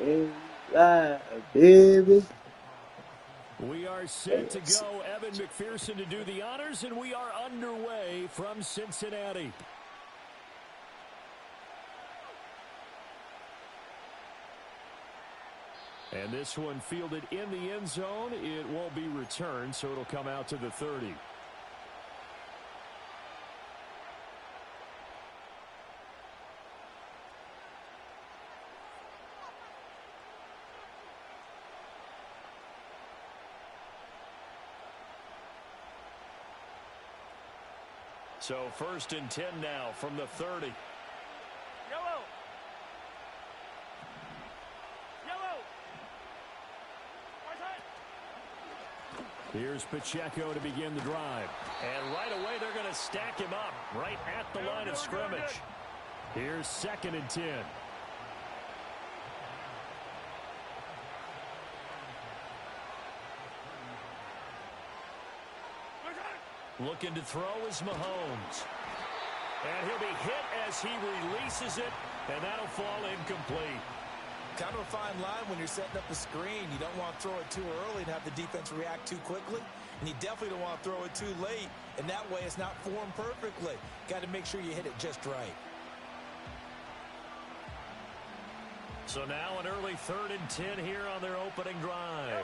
And live, baby. We are set to go. Evan McPherson to do the honors, and we are underway from Cincinnati. And this one fielded in the end zone. It won't be returned, so it'll come out to the 30. So 1st and 10 now from the 30. Yellow. Here's Pacheco to begin the drive. And right away they're going to stack him up right at the line of scrimmage. Here's 2nd and 10. Looking to throw is Mahomes. And he'll be hit as he releases it, and that'll fall incomplete. Kind of a fine line when you're setting up a screen. You don't want to throw it too early and have the defense react too quickly. And you definitely don't want to throw it too late, and that way it's not formed perfectly. Got to make sure you hit it just right. So now an early 3rd and 10 here on their opening drive.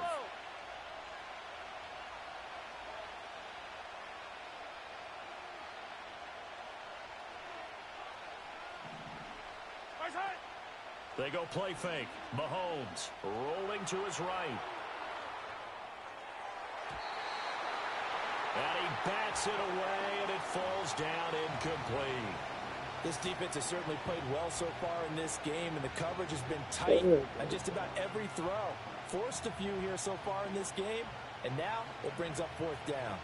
They go play fake. Mahomes rolling to his right. And he bats it away, and it falls down incomplete. This defense has certainly played well so far in this game, and the coverage has been tight on just about every throw. Forced a few here so far in this game, and now it brings up 4th down.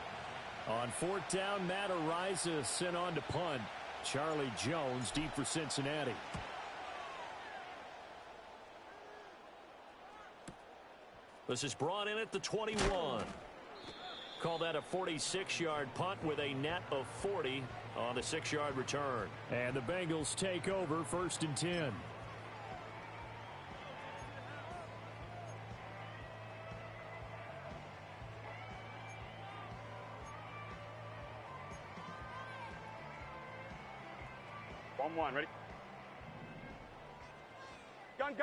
On 4th down, Matt Ariza sent on to punt. Charlie Jones deep for Cincinnati. This is brought in at the 21. Call that a 46-yard punt with a net of 40 on the 6-yard return. And the Bengals take over 1st and 10. One, ready? Gun.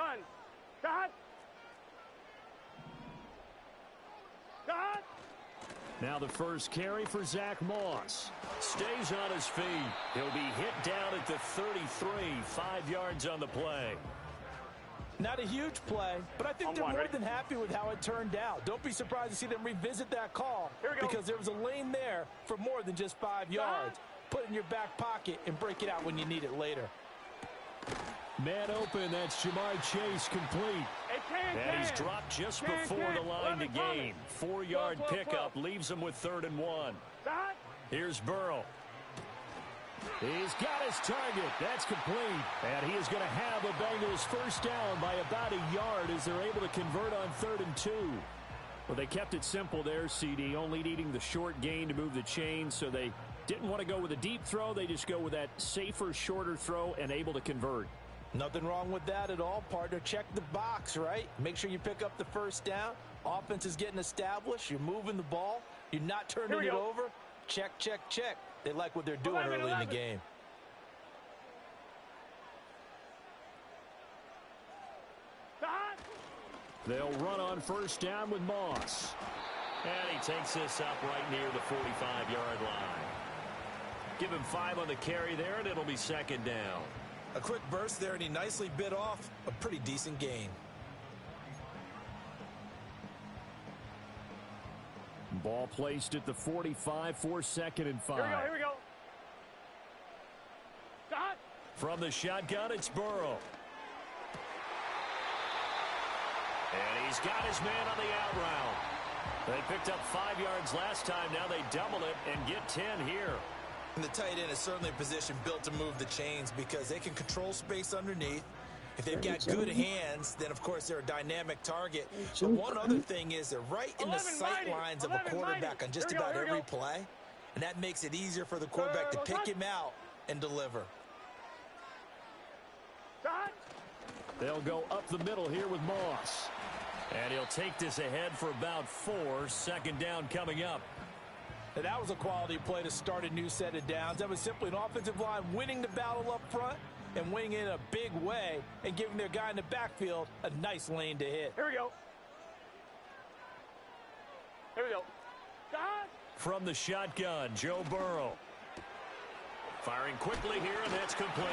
Cut. Now the first carry for Zach Moss. Stays on his feet. He'll be hit down at the 33, 5 yards on the play. Not a huge play, but I think they're more than happy with how it turned out. Don't be surprised to see them revisit that call because there was a lane there for more than just 5 yards. Put it in your back pocket and break it out when you need it later. Man open, that's Jamar Chase complete. And he's dropped just before the line to gain. 4-yard pickup leaves him with 3rd and 1. Here's Burrow. He's got his target. That's complete. And he is going to have the Bengals first down by about a yard as they're able to convert on 3rd and 2. Well, they kept it simple there, CD, only needing the short gain to move the chain, so they didn't want to go with a deep throw. They just go with that safer, shorter throw and able to convert. Nothing wrong with that at all, partner. Check the box, right? Make sure you pick up the first down. Offense is getting established. You're moving the ball. You're not turning it over. Check. They like what they're doing early in the game. They'll run on first down with Moss. And he takes this up right near the 45-yard line. Give him 5 on the carry there, and it'll be 2nd down. A quick burst there, and he nicely bit off a pretty decent gain. Ball placed at the 45 for 2nd and 5. Here we go. From the shotgun, it's Burrow. And he's got his man on the out route. They picked up 5 yards last time. Now they double it and get 10 here. And the tight end is certainly a position built to move the chains because they can control space underneath. If they've got good hands, then, of course, they're a dynamic target. But one other thing is they're right in the sight lines of a quarterback on just about every play. And that makes it easier for the quarterback to pick him out and deliver. They'll go up the middle here with Moss. And he'll take this ahead for about 4. Second down coming up. And that was a quality play to start a new set of downs. That was simply an offensive line winning the battle up front and winning it in a big way and giving their guy in the backfield a nice lane to hit. Here we go. Here we go. God. From the shotgun, Joe Burrow. Firing quickly here, and that's complete.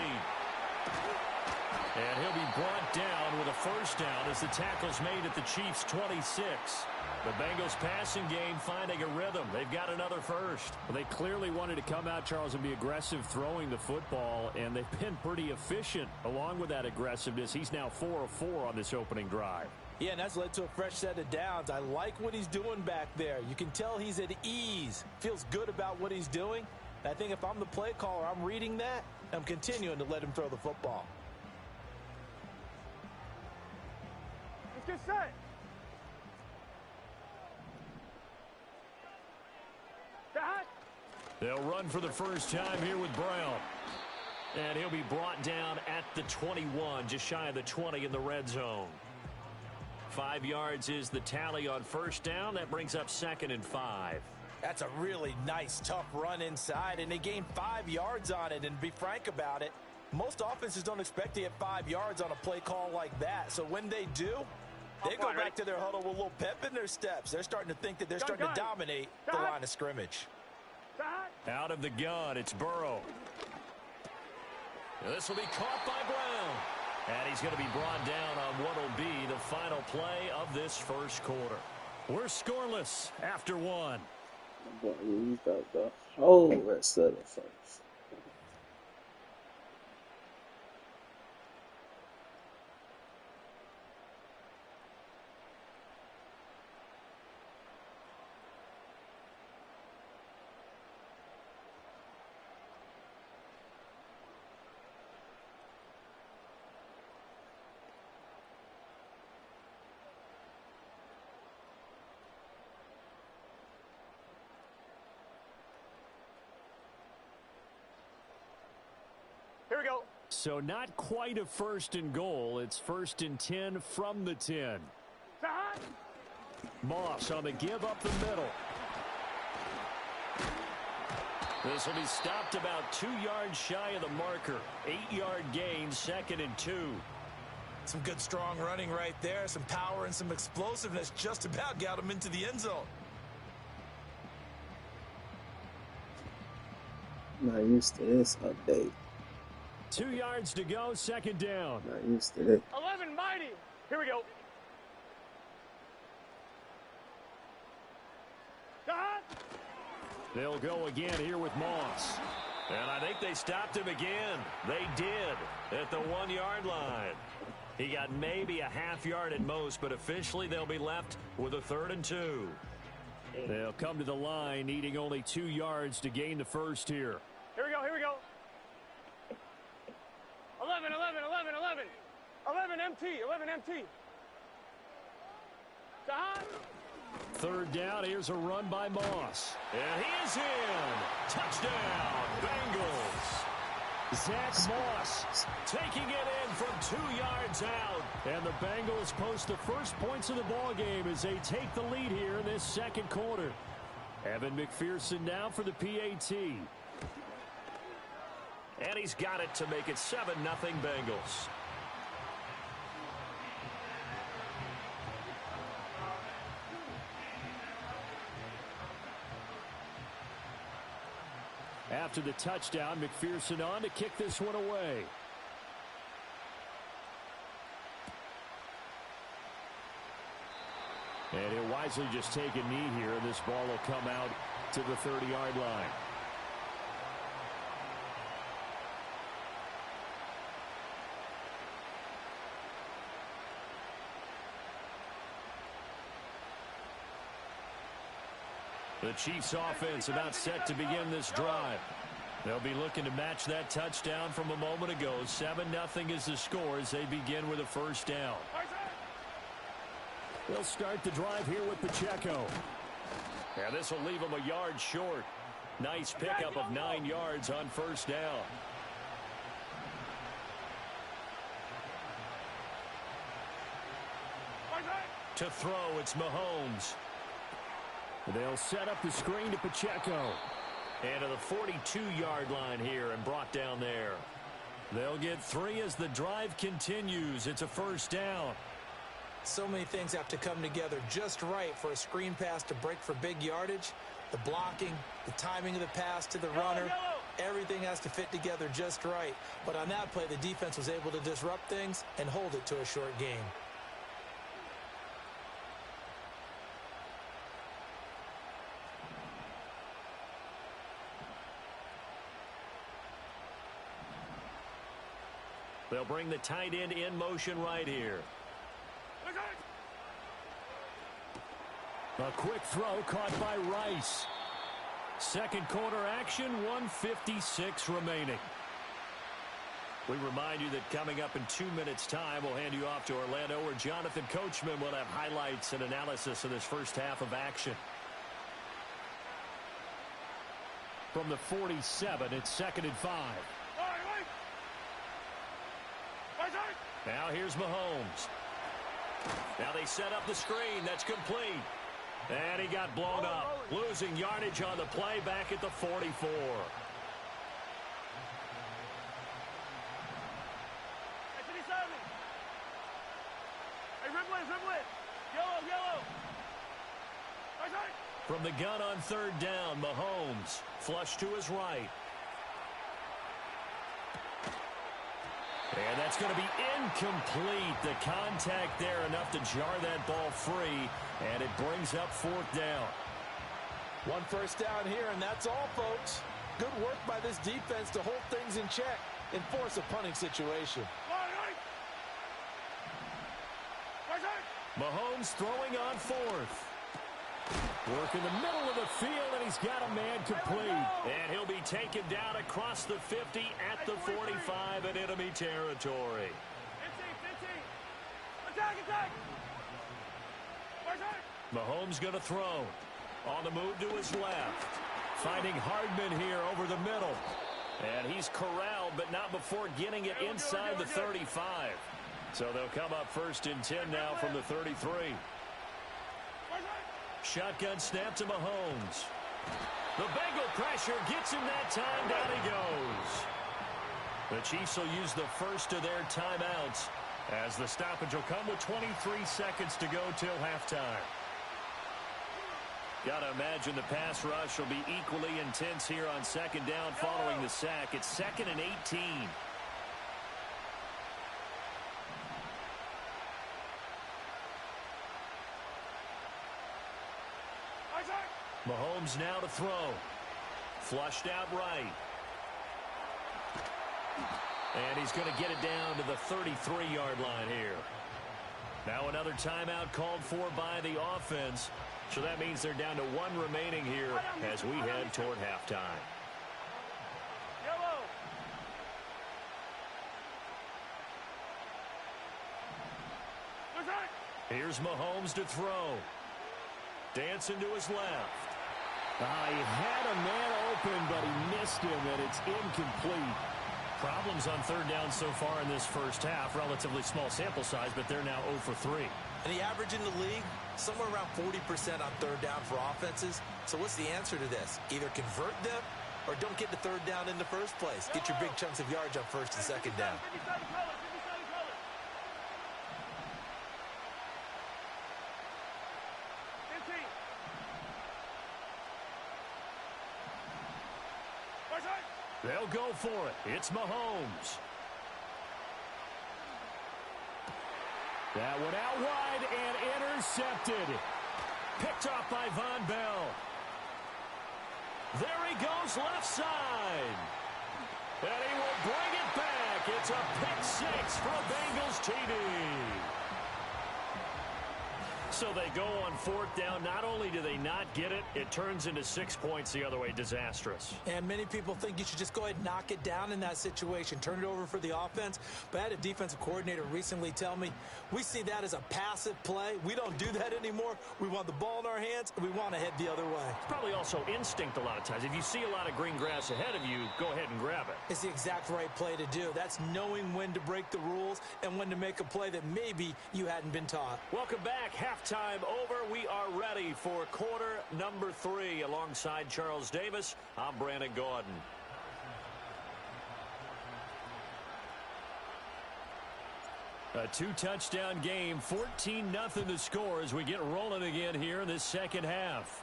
And he'll be brought down with a first down as the tackle's made at the Chiefs' 26. The Bengals passing game finding a rhythm. They've got another first. Well, they clearly wanted to come out, Charles, and be aggressive throwing the football, and they've been pretty efficient along with that aggressiveness. He's now 4 of 4 on this opening drive. Yeah, and that's led to a fresh set of downs. I like what he's doing back there. You can tell he's at ease. Feels good about what he's doing. I think if I'm the play caller, I'm reading that. I'm continuing to let him throw the football. Let's get set. God. They'll run for the first time here with Brown. And he'll be brought down at the 21, just shy of the 20 in the red zone. 5 yards is the tally on first down. That brings up 2nd and 5. That's a really nice, tough run inside, and they gained 5 yards on it. And to be frank about it, most offenses don't expect to get 5 yards on a play call like that. So when they do, they go back to their huddle with a little pep in their steps. They're starting to think that they're starting to dominate the line of scrimmage. Out of the gun, it's Burrow. This will be caught by Brown. And he's going to be brought down on what will be the final play of this first quarter. We're scoreless after 1. But he's got the whole rest of the first. Here we go. So not quite a 1st and goal. It's 1st and 10 from the 10. Moss on the give up the middle. This will be stopped about 2 yards shy of the marker. 8-yard gain, 2nd and 2. Some good, strong running right there. Some power and some explosiveness just about got him into the end zone. I'm not used to this update. 2 yards to go, 2nd down. Not used to it. 11 mighty. Here we go. God. They'll go again here with Moss. And I think they stopped him again. They did at the 1-yard line. He got maybe a half yard at most, but officially they'll be left with a 3rd and 2. They'll come to the line needing only 2 yards to gain the first here. Here we go. Here we go. 11, 11, 11, 11. 11 MT. 11 MT. God. 3rd down. Here's a run by Moss. And he is in. Touchdown, Bengals. Zach Moss Taking it in from 2 yards out. and the Bengals post the first points of the ball game as they take the lead here in this 2nd quarter. Evan McPherson now for the PAT. And he's got it to make it 7-0 Bengals. After the touchdown, McPherson on to kick this one away. And he'll wisely just take a knee here, and this ball will come out to the 30-yard line. The Chiefs offense about set to begin this drive. They'll be looking to match that touchdown from a moment ago. 7-0 is the score as they begin with a first down. They'll start the drive here with Pacheco. And this will leave them a yard short. Nice pickup of 9 yards on first down. To throw, it's Mahomes. They'll set up the screen to Pacheco. And to the 42-yard line here and brought down there. They'll get 3 as the drive continues. It's a first down. So many things have to come together just right for a screen pass to break for big yardage. The blocking, the timing of the pass to the runner, everything has to fit together just right. But on that play, the defense was able to disrupt things and hold it to a short game. They'll bring the tight end in motion right here. A quick throw caught by Rice. Second quarter action, 1:56 remaining. We remind you that coming up in 2 minutes' time, we'll hand you off to Orlando, where Jonathan Coachman will have highlights and analysis of this first half of action. From the 47, it's 2nd and 5. Now here's Mahomes. Now they set up the screen. That's complete. And he got blown up. Losing yardage on the play back at the 44. From the gun on third down, Mahomes flush to his right. And that's going to be incomplete. The contact there enough to jar that ball free, and it brings up 4th down. 1 first down here, and that's all, folks. Good work by this defense to hold things in check and force a punting situation. Mahomes throwing on 4th. Work in the middle of the field, and he's got a man complete. And he'll be taken down across the 50 at the 45 in enemy territory. Mahomes going to throw. On the move to his left. Finding Hardman here over the middle. And he's corralled, but not before getting it inside the 35. So they'll come up 1st and 10 now from the 33. Shotgun snap to Mahomes. The Bengal pressure gets him that time. Down he goes. The Chiefs will use the first of their timeouts as the stoppage will come with 23 seconds to go till halftime. Got to imagine the pass rush will be equally intense here on 2nd down following the sack. It's 2nd and 18. Mahomes now to throw. Flushed out right. And he's going to get it down to the 33-yard line here. Now another timeout called for by the offense. So that means they're down to 1 remaining here as we head toward halftime. Here's Mahomes to throw. Dancing to his left. He had a man open, but he missed him, and it's incomplete. Problems on 3rd down so far in this first half. Relatively small sample size, but they're now 0 for 3. And the average in the league, somewhere around 40% on 3rd down for offenses. So what's the answer to this? Either convert them or don't get the 3rd down in the first place. Get your big chunks of yards on 1st and 2nd down. They'll go for it. It's Mahomes. That one out wide and intercepted. Picked off by Von Bell. There he goes left side. And he will bring it back. It's a pick 6 for a Bengals TD. So they go on 4th down. Not only do they not get it, it turns into 6 points the other way. Disastrous. And many people think you should just go ahead and knock it down in that situation. Turn it over for the offense. But I had a defensive coordinator recently tell me, we see that as a passive play. We don't do that anymore. We want the ball in our hands, and we want to head the other way. It's probably also instinct a lot of times. If you see a lot of green grass ahead of you, go ahead and grab it. It's the exact right play to do. That's knowing when to break the rules and when to make a play that maybe you hadn't been taught. Welcome back. Half halftime over. We are ready for quarter number 3. Alongside Charles Davis, I'm Brandon Gaudin. A 2-touchdown game, 14-0 to score as we get rolling again here in this second half.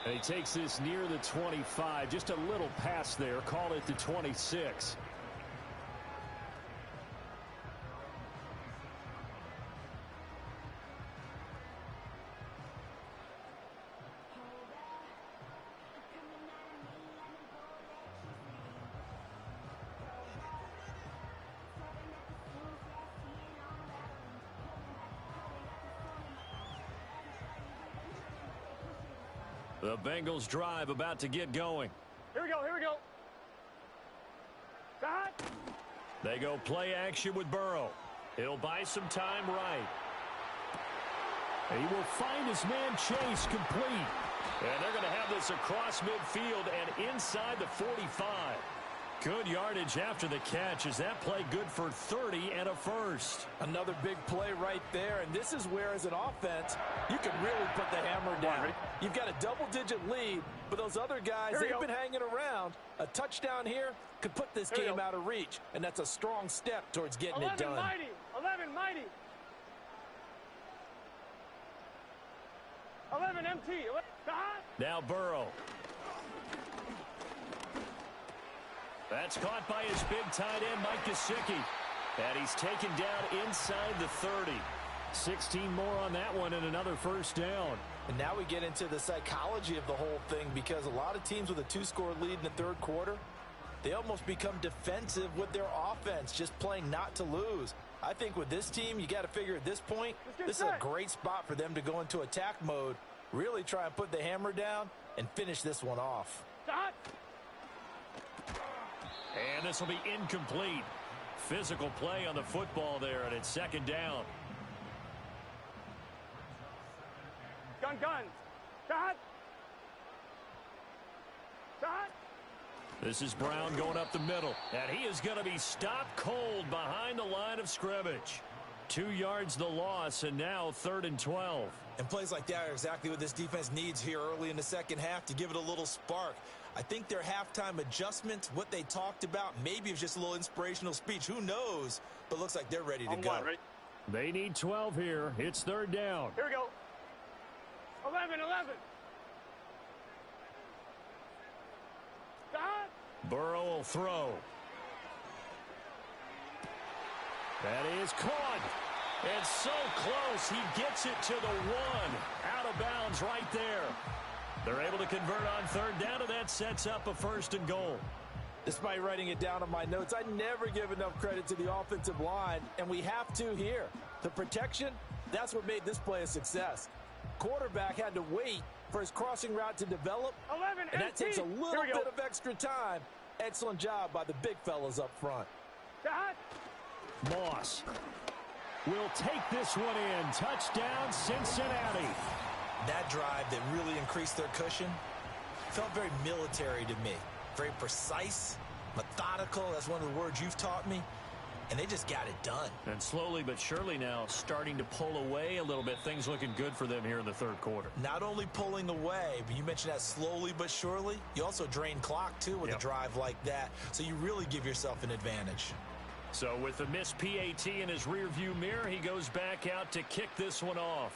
And he takes this near the 25, just a little pass there, call it the 26. The Bengals drive about to get going. Here we go, here we go. Stop. They go play action with Burrow. He'll buy some time right. He will find his man Chase complete. And they're going to have this across midfield and inside the 45. Good yardage after the catch. Is that play good for 30 and a first? Another big play right there, and this is where, as an offense, you can really put the hammer down. You've got a double-digit lead, but those other guys, they've been hanging around. A touchdown here could put this game out of reach, and that's a strong step towards getting it done. 11 mighty. 11 MT. Now Burrow. That's caught by his big tight end, Mike Gesicki. And he's taken down inside the 30. 16 more on that one and another first down. And now we get into the psychology of the whole thing, because a lot of teams with a 2-score lead in the third quarter, they almost become defensive with their offense, just playing not to lose. I think with this team, you got to figure at this point, this is a great spot for them to go into attack mode, really try and put the hammer down and finish this one off. Stop. And this will be incomplete. Physical play on the football there, and it's second down. Gun. Stop. Stop. This is Brown going up the middle, and he is going to be stopped cold behind the line of scrimmage. 2 yards the loss, and now 3rd and 12. And plays like that are exactly what this defense needs here early in the second half to give it a little spark. I think their halftime adjustments, what they talked about, maybe it was just a little inspirational speech. Who knows? But looks like they're ready to go. Right? They need 12 here. It's 3rd down. Here we go. 11. Stop. Burrow will throw. That is caught. And so close. He gets it to the 1. Out of bounds right there. They're able to convert on 3rd down, and that sets up a 1st and goal. Despite writing it down on my notes, I never give enough credit to the offensive line, and we have to here. The protection, that's what made this play a success. Quarterback had to wait for his crossing route to develop, 11 and that takes a little bit of extra time. Excellent job by the big fellas up front. Stop. Moss will take this one in. Touchdown, Cincinnati. That drive that really increased their cushion felt very military to me. Very precise, methodical. That's one of the words you've taught me. And they just got it done. And slowly but surely now starting to pull away a little bit. Things looking good for them here in the 3rd quarter. Not only pulling away, but you mentioned that slowly but surely. You also drain clock, too, with a drive like that. So you really give yourself an advantage. So with the missed PAT in his rearview mirror, he goes back out to kick this one off.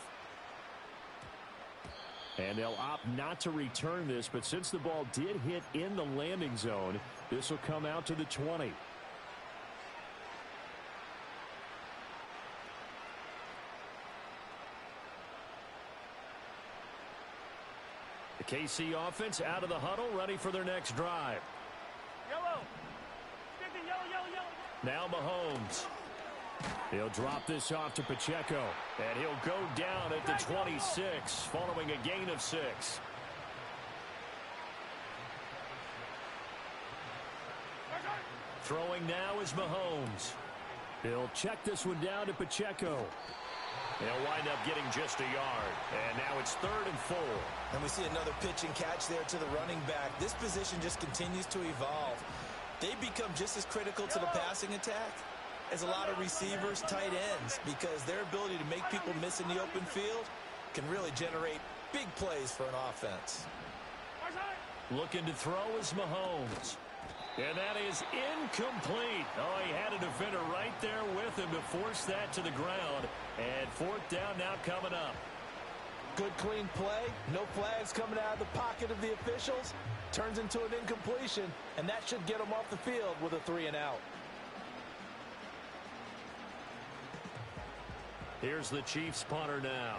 And they'll opt not to return this, but since the ball did hit in the landing zone, this will come out to the 20. The KC offense out of the huddle, ready for their next drive. Yellow. 50, yellow. Now Mahomes. He'll drop this off to Pacheco, and he'll go down at the 26 following a gain of 6. Throwing now is Mahomes. He'll check this one down to Pacheco. He'll wind up getting just a yard, and now it's 3rd and 4. And we see another pitch and catch there to the running back. This position just continues to evolve. They become just as critical to the passing attack is a lot of receivers, tight ends, because their ability to make people miss in the open field can really generate big plays for an offense. Looking to throw is Mahomes. And that is incomplete. Oh, he had a defender right there with him to force that to the ground. And fourth down now coming up. Good, clean play. No flags coming out of the pocket of the officials. Turns into an incompletion, and that should get them off the field with a 3-and-out. Here's the Chiefs punter now,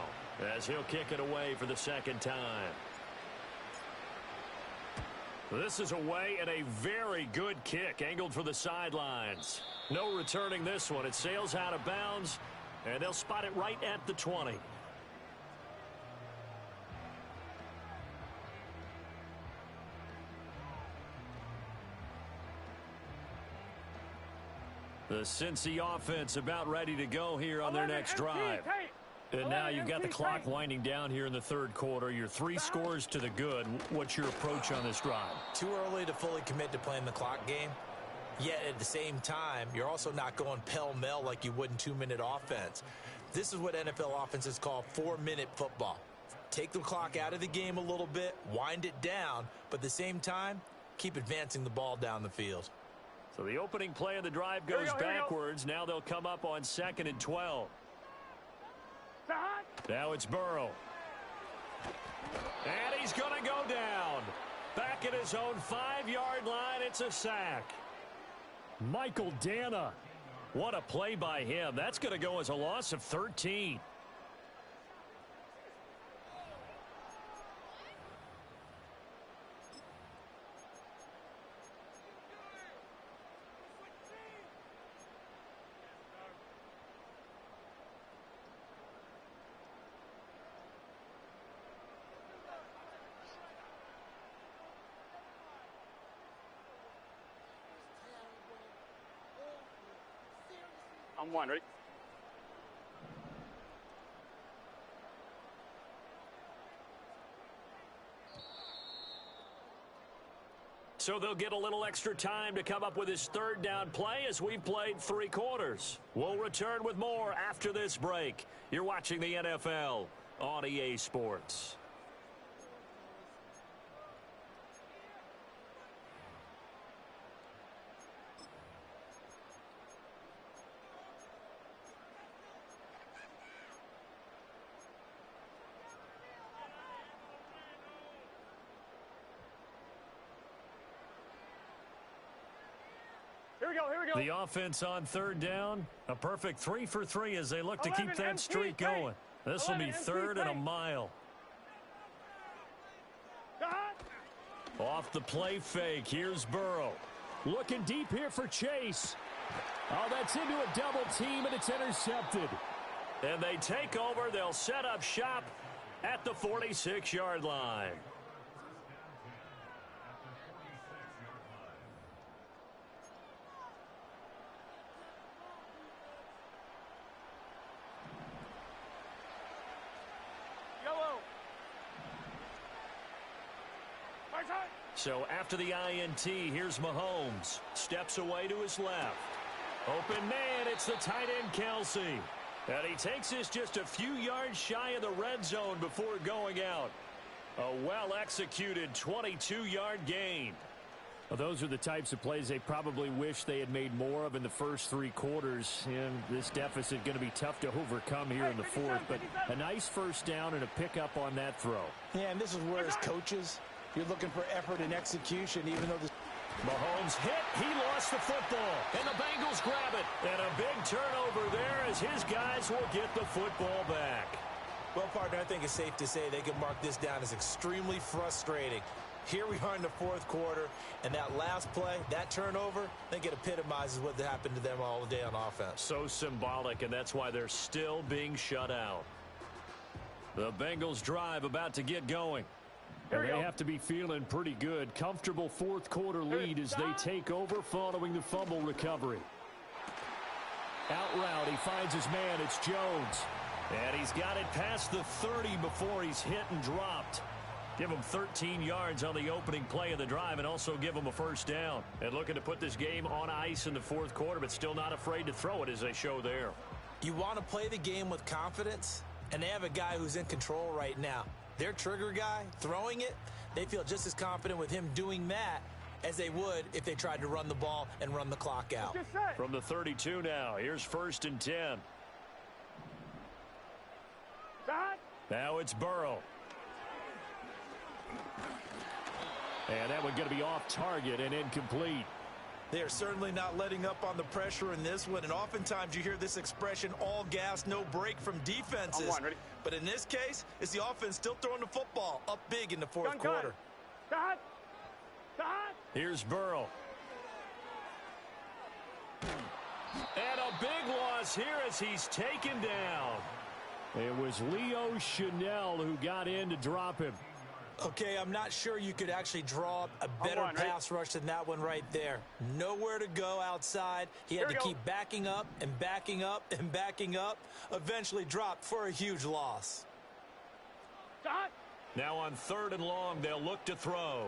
as he'll kick it away for the second time. This is away and a very good kick, angled for the sidelines. No returning this one. It sails out of bounds, and they'll spot it right at the 20. The Cincy offense about ready to go here on their next drive. And now you've got the clock winding down here in the third quarter. Your 3 scores to the good. What's your approach on this drive? Too early to fully commit to playing the clock game. Yet at the same time, you're also not going pell-mell like you would in 2-minute offense. This is what NFL offenses call 4-minute football. Take the clock out of the game a little bit, wind it down, but at the same time, keep advancing the ball down the field. So the opening play of the drive goes backwards. Now they'll come up on 2nd and 12. Now it's Burrow. And he's going to go down. Back at his own 5-yard line, it's a sack. Michael Dana. What a play by him. That's going to go as a loss of 13. I'm one, ready? So they'll get a little extra time to come up with his third down play as we've played 3 quarters. We'll return with more after this break. You're watching the NFL on EA Sports. Here we go. The offense on third down, a perfect 3 for 3 as they look to keep that streak going. This will be 3rd and a mile. Off the play fake, here's Burrow. Looking deep here for Chase. Oh, that's into a double team, and it's intercepted. And they take over. They'll set up shop at the 46-yard line. So after the INT, here's Mahomes. Steps away to his left. Open man, it's the tight end Kelsey. And he takes this just a few yards shy of the red zone before going out. A well-executed 22-yard gain. Well, those are the types of plays they probably wish they had made more of in the first 3 quarters. And this deficit going to be tough to overcome here in the fourth. But a nice first down and a pickup on that throw. Yeah, and this is where as coaches, you're looking for effort and execution, even though the Mahomes hit. He lost the football. And the Bengals grab it. And a big turnover there as his guys will get the football back. Well, partner, I think it's safe to say they can mark this down as extremely frustrating. Here we are in the fourth quarter, and that last play, that turnover, I think it epitomizes what happened to them all day on offense. So symbolic, and that's why they're still being shut out. The Bengals drive about to get going. And they have to be feeling pretty good. Comfortable fourth quarter lead as they take over following the fumble recovery. Out route, he finds his man. It's Jones. And he's got it past the 30 before he's hit and dropped. Give them 13 yards on the opening play of the drive and also give them a first down. And looking to put this game on ice in the fourth quarter, but still not afraid to throw it as they show there. You want to play the game with confidence, and they have a guy who's in control right now. Their trigger guy, throwing it, they feel just as confident with him doing that as they would if they tried to run the ball and run the clock out. From the 32 now, here's 1st and 10. Now it's Burrow. And that one going to be off target and incomplete. They are certainly not letting up on the pressure in this one, and oftentimes you hear this expression, all gas, no break from defenses. But in this case, it's the offense still throwing the football up big in the fourth quarter. Here's Burrow. And a big loss here as he's taken down. It was Leo Chanel who got in to drop him. Okay, I'm not sure you could actually draw up a better pass rush than that one right there. Nowhere to go outside. He had to keep backing up and backing up and backing up. Eventually dropped for a huge loss. Now on 3rd and long, they'll look to throw.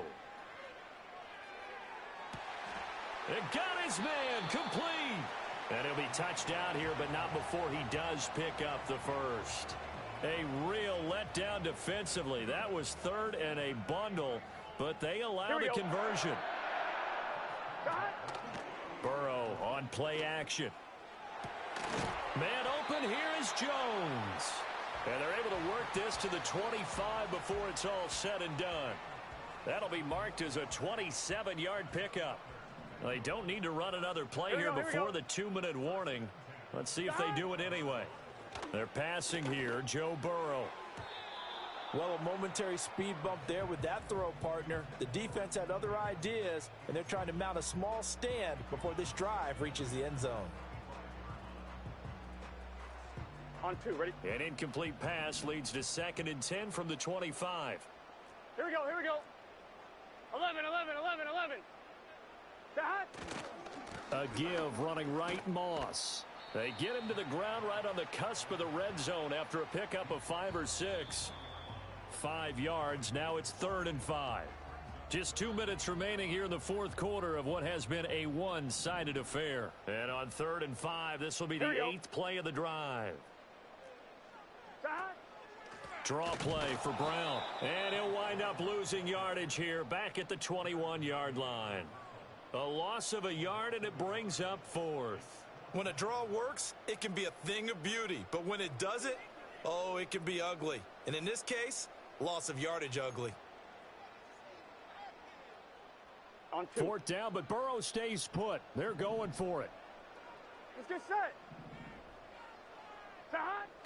It got his man complete. And he'll be touched out here, but not before he does pick up the first. A real letdown defensively. That was 3rd and a bundle, but they allow the conversion. Burrow on play action. Man open, here is Jones. And they're able to work this to the 25 before it's all said and done. That'll be marked as a 27-yard pickup. They don't need to run another play here before the 2-minute warning. Let's see if they do it anyway. They're passing here, Joe Burrow. Well, a momentary speed bump there with that throw, partner. The defense had other ideas, and they're trying to mount a small stand before this drive reaches the end zone. On 2, ready? An incomplete pass leads to 2nd and 10 from the 25. Here we go. 11. A give running right, Moss. They get him to the ground right on the cusp of the red zone after a pickup of 5 or 6. 5 yards. Now it's 3rd and 5. Just 2 minutes remaining here in the fourth quarter of what has been a one-sided affair. And on 3rd and 5, this will be the 8th play of the drive. Draw play for Brown. And he'll wind up losing yardage here back at the 21-yard line. A loss of a yard, and it brings up 4th. When a draw works, it can be a thing of beauty. But when it doesn't, oh, it can be ugly. And in this case, loss of yardage ugly. On 2. 4th down, but Burrow stays put. They're going for it. Let's get set.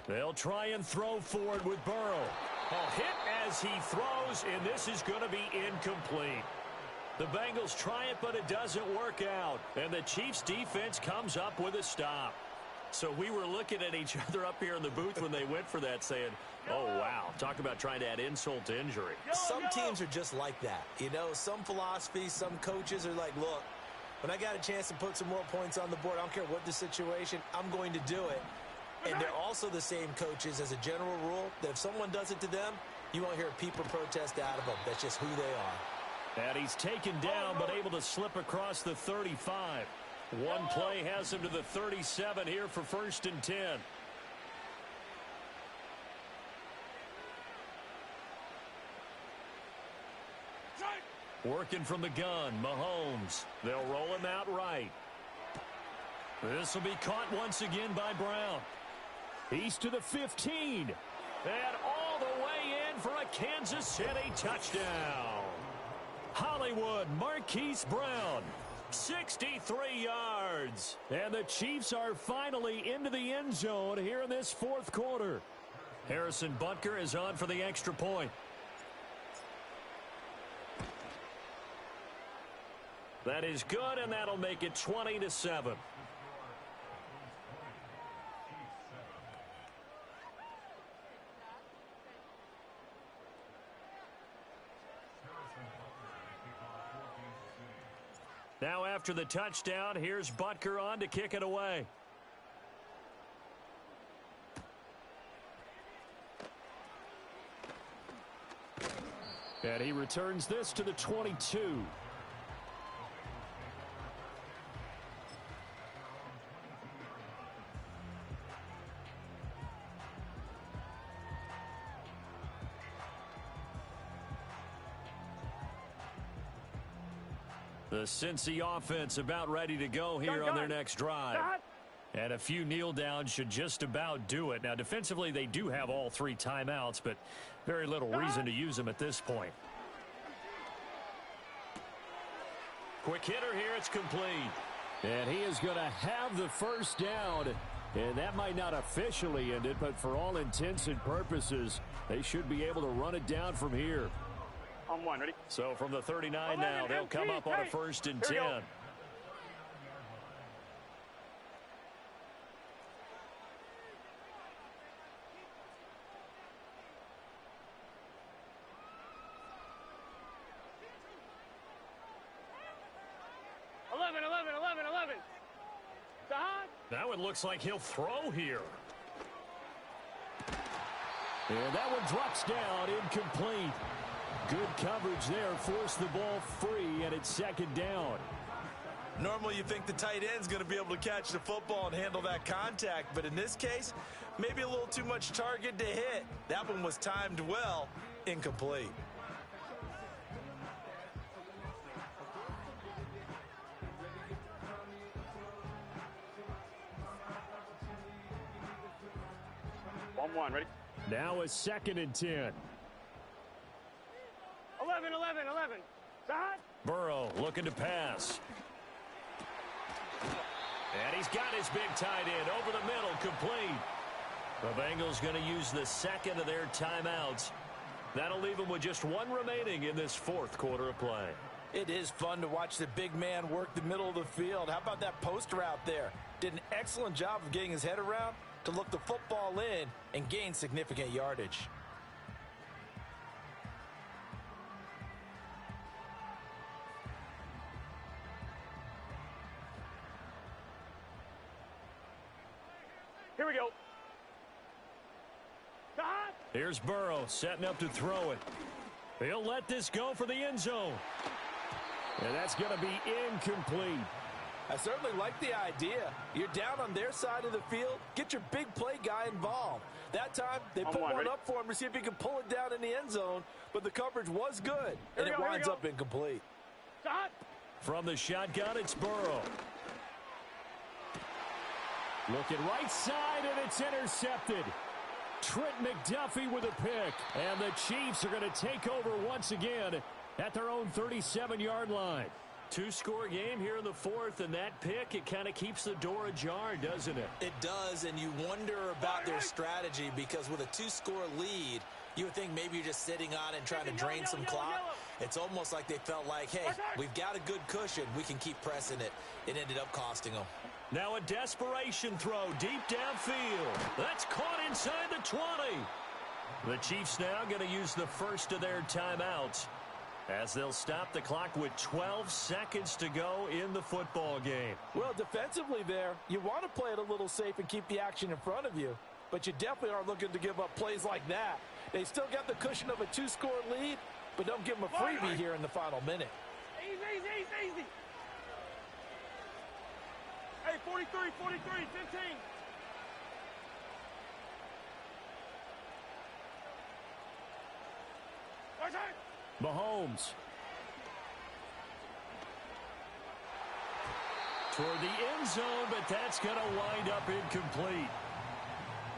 They'll try and throw forward with Burrow. A hit as he throws, and this is going to be incomplete. The Bengals try it, but it doesn't work out. And the Chiefs' defense comes up with a stop. So we were looking at each other up here in the booth when they went for that, saying, oh, wow, talk about trying to add insult to injury. Some teams are just like that. You know, some philosophies, some coaches are like, look, when I got a chance to put some more points on the board, I don't care what the situation, I'm going to do it. And they're also the same coaches as a general rule that if someone does it to them, you won't hear a peep or protest out of them. That's just who they are. And he's taken down, but able to slip across the 35. One play has him to the 37 here for 1st and 10. Working from the gun, Mahomes. They'll roll him out right. This will be caught once again by Brown. He's to the 15. And all the way in for a Kansas City touchdown. Hollywood Marquise Brown, 63 yards. And the Chiefs are finally into the end zone here in this fourth quarter. Harrison Butker is on for the extra point. That is good, and that'll make it 20-7. Now after the touchdown, here's Butker on to kick it away. And he returns this to the 22. The Cincy offense about ready to go here on their next drive. And a few kneel downs should just about do it. Now, defensively, they do have all 3 timeouts, but very little reason to use them at this point. Quick hitter here. It's complete. And he is going to have the first down. And that might not officially end it, but for all intents and purposes, they should be able to run it down from here. On one, ready? So from the 39 now, they'll come up on a 1st and 10. That one looks like he'll throw here. And that one drops down, incomplete. Good coverage there, forced the ball free, and it's 2nd down. Normally you think the tight end's going to be able to catch the football and handle that contact, but in this case, maybe a little too much target to hit. That one was timed well, incomplete. On one, ready? Now a 2nd and 10. 11. Burrow looking to pass. And he's got his big tight end over the middle, complete. The Bengals going to use the 2nd of their timeouts. That'll leave them with just 1 remaining in this 4th quarter of play. It is fun to watch the big man work the middle of the field. How about that post route there? Did an excellent job of getting his head around to look the football in and gain significant yardage. Here we go. Here's Burrow setting up to throw it. He'll let this go for the end zone. And that's going to be incomplete. I certainly like the idea. You're down on their side of the field. Get your big play guy involved. That time, they put one up for him to see if he can pull it down in the end zone, but the coverage was good, and it winds up incomplete. From the shotgun, it's Burrow. Looking right side, and it's intercepted. Trent McDuffie with a pick, and the Chiefs are going to take over once again at their own 37-yard line. 2-score game here in the 4th, and that pick, it kind of keeps the door ajar, doesn't it? It does, and you wonder about their strategy because with a 2-score lead, you would think maybe you're just sitting on it and trying to drain some clock. It's almost like they felt like, hey, we've got a good cushion. We can keep pressing it. It ended up costing them. Now a desperation throw deep downfield. That's caught inside the 20. The Chiefs now going to use the 1st of their timeouts as they'll stop the clock with 12 seconds to go in the football game. Well, defensively there, you want to play it a little safe and keep the action in front of you, but you definitely aren't looking to give up plays like that. They still got the cushion of a 2-score lead, but don't give them a freebie here in the final minute. Easy. Hey, 43, 15. Mahomes. Toward the end zone, but that's going to wind up incomplete.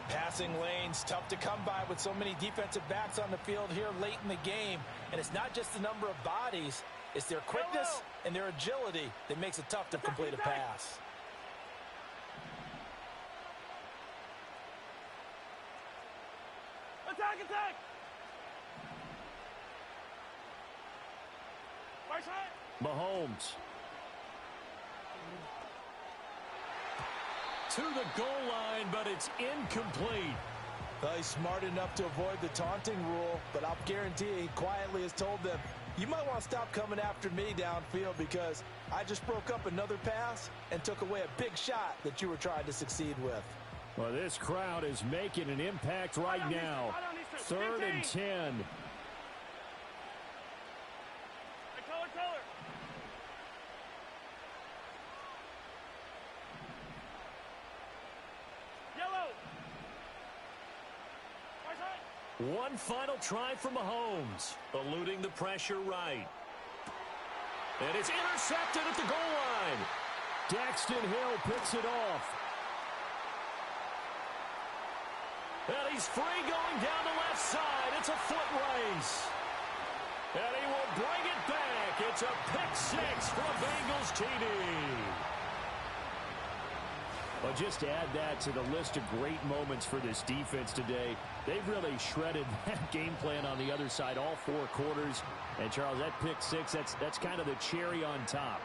Passing lanes, tough to come by with so many defensive backs on the field here late in the game. And it's not just the number of bodies, it's their quickness and their agility that makes it tough to complete a pass. Attack! Mahomes. To the goal line, but it's incomplete. Well, he's smart enough to avoid the taunting rule, but I'll guarantee he quietly has told them, you might want to stop coming after me downfield because I just broke up another pass and took away a big shot that you were trying to succeed with. Well, this crowd is making an impact right now. 3rd and 10. One final try for Mahomes, eluding the pressure right. And it's intercepted at the goal line. Daxton Hill picks it off. And he's free going down the left side. It's a foot race. And he will bring it back. It's a pick six for a Bengals TD. Well, just to add that to the list of great moments for this defense today, they've really shredded that game plan on the other side all 4 quarters. And, Charles, that pick six, that's kind of the cherry on top.